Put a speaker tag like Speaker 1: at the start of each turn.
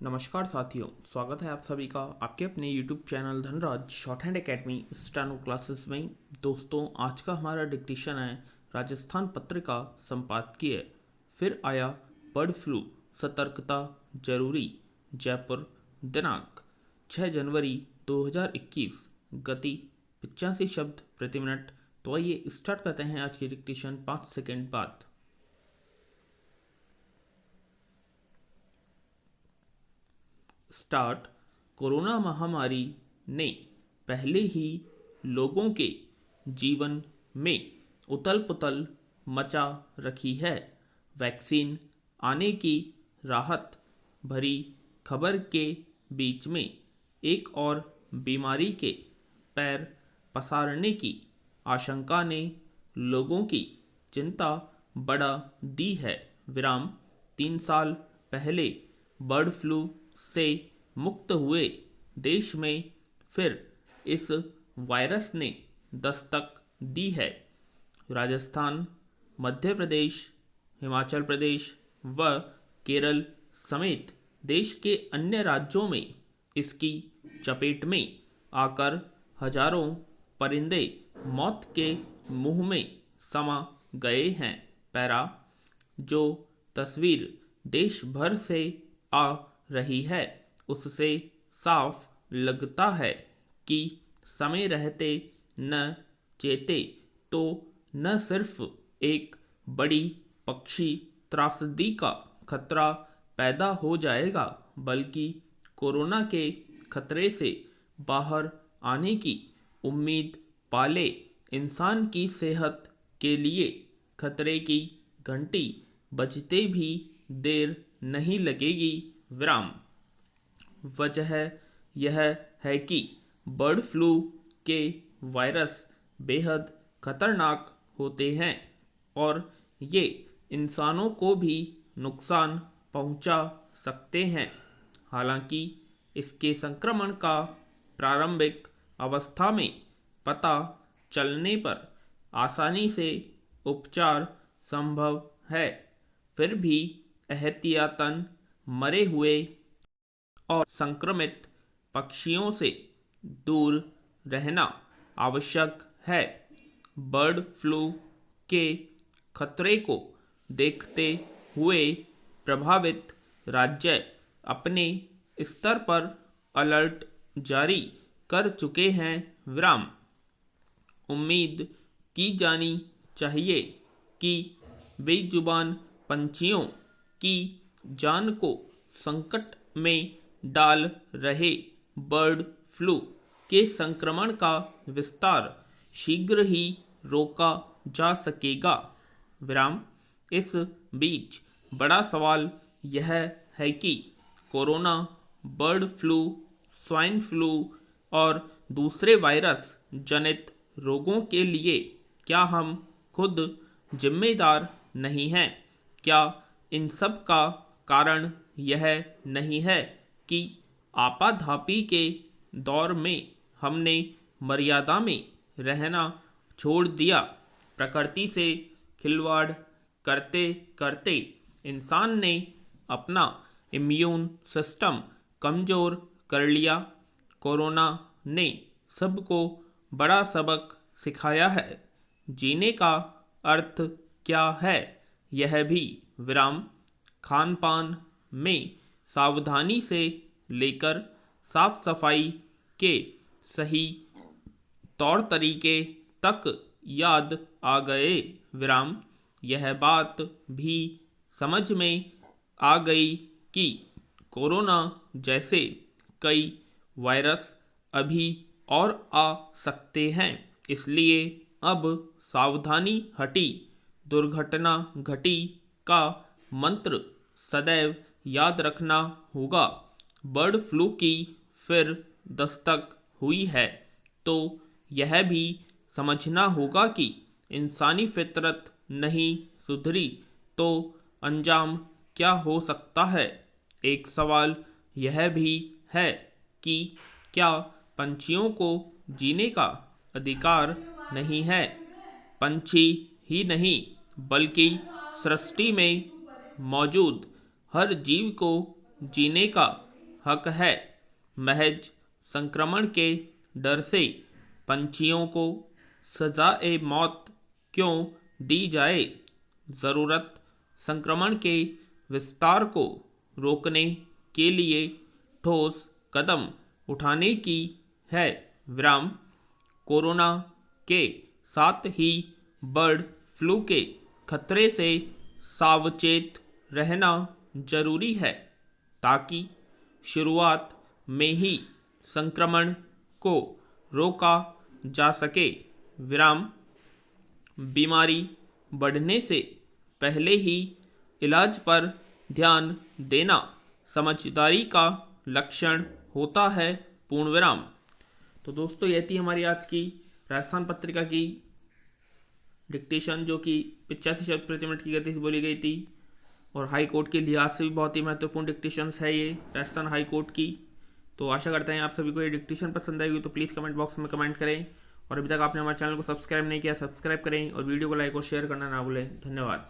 Speaker 1: नमस्कार साथियों, स्वागत है आप सभी का आपके अपने YouTube channel Dhanraj short hand academy steno classes में। दोस्तों, आज का हमारा डिक्टेशन है राजस्थान पत्रिका संपादकीय। फिर आया बर्ड फ्लू, सतर्कता जरूरी। जयपुर, दिनांक 6 जनवरी 2021। गति 85 शब्द प्रति मिनट। तो आइए स्टार्ट करते हैं आज की डिक्टेशन 5 सेकेंड बाद। स्टार्ट। कोरोना महामारी ने पहले ही लोगों के जीवन में उथल पुथल मचा रखी है। वैक्सीन आने की राहत भरी खबर के बीच में एक और बीमारी के पैर पसारने की आशंका ने लोगों की चिंता बढ़ा दी है। विराम 3 साल पहले बर्ड फ्लू से मुक्त हुए देश में फिर इस वायरस ने दस्तक दी है। राजस्थान, मध्य प्रदेश, हिमाचल प्रदेश व केरल समेत देश के अन्य राज्यों में इसकी चपेट में आकर हजारों परिंदे मौत के मुंह में समा गए हैं। पैरा। जो तस्वीर देश भर से आ रही है उससे साफ लगता है कि समय रहते न चेते तो न सिर्फ एक बड़ी पक्षी त्रासदी का खतरा पैदा हो जाएगा, बल्कि कोरोना के खतरे से बाहर आने की उम्मीद पाले इंसान की सेहत के लिए खतरे की घंटी बजते भी देर नहीं लगेगी। विराम। वजह यह है कि बर्ड फ्लू के वायरस बेहद खतरनाक होते हैं और ये इंसानों को भी नुकसान पहुंचा सकते हैं। हालांकि इसके संक्रमण का प्रारंभिक अवस्था में पता चलने पर आसानी से उपचार संभव है। फिर भी एहतियातन मरे हुए और संक्रमित पक्षियों से दूर रहना आवश्यक है। बर्ड फ्लू के खतरे को देखते हुए प्रभावित राज्य अपने स्तर पर अलर्ट जारी कर चुके हैं। विराम। उम्मीद की जानी चाहिए कि बेजुबान पंछियों की जान को संकट में डाल रहे बर्ड फ्लू के संक्रमण का विस्तार शीघ्र ही रोका जा सकेगा। विराम। इस बीच बड़ा सवाल यह है कि corona, bird flu, swine flu और दूसरे वायरस जनित रोगों के लिए क्या हम खुद जिम्मेदार नहीं हैं? क्या इन सब का कारण यह नहीं है कि आपाधापी के दौर में हमने मर्यादा में रहना छोड़ दिया? प्रकृति से खिलवाड़ करते करते इंसान ने अपना इम्यून सिस्टम कमज़ोर कर लिया। कोरोना ने सबको बड़ा सबक सिखाया है। जीने का अर्थ क्या है यह भी। विराम। खान पान में सावधानी से लेकर साफ सफाई के सही तौर तरीके तक याद आ गए। विराम। यह बात भी समझ में आ गई कि कोरोना जैसे कई वायरस अभी और आ सकते हैं, इसलिए अब सावधानी हटी दुर्घटना घटी का मंत्र सदैव याद रखना होगा। बर्ड फ्लू की फिर दस्तक हुई है तो यह भी समझना होगा कि इंसानी फितरत नहीं सुधरी तो अंजाम क्या हो सकता है। एक सवाल यह भी है कि क्या पंछियों को जीने का अधिकार नहीं है? पंछी ही नहीं बल्कि सृष्टि में मौजूद हर जीव को जीने का हक है। महज संक्रमण के डर से पंछियों को सजाए मौत क्यों दी जाए। ज़रूरत संक्रमण के विस्तार को रोकने के लिए ठोस कदम उठाने की है। विराम। कोरोना के साथ ही बर्ड फ्लू के खतरे से सावचेत रहना जरूरी है ताकि शुरुआत में ही संक्रमण को रोका जा सके। विराम। बीमारी बढ़ने से पहले ही इलाज पर ध्यान देना समझदारी का लक्षण होता है। पूर्ण विराम। तो दोस्तों यह थी हमारी आज की राजस्थान पत्रिका की डिक्टेशन, जो कि 85 शब्द प्रति मिनट की गति से बोली गई थी और हाई कोर्ट के लिहाज से भी बहुत ही महत्वपूर्ण डिक्टेशंस है ये राजस्थान हाई कोर्ट की। तो आशा करते हैं आप सभी को ये डिक्टेशन पसंद आएगी, तो प्लीज़ कमेंट बॉक्स में कमेंट करें और अभी तक आपने हमारे चैनल को सब्सक्राइब नहीं किया सब्सक्राइब करें और वीडियो को लाइक और शेयर करना ना भूलें। धन्यवाद।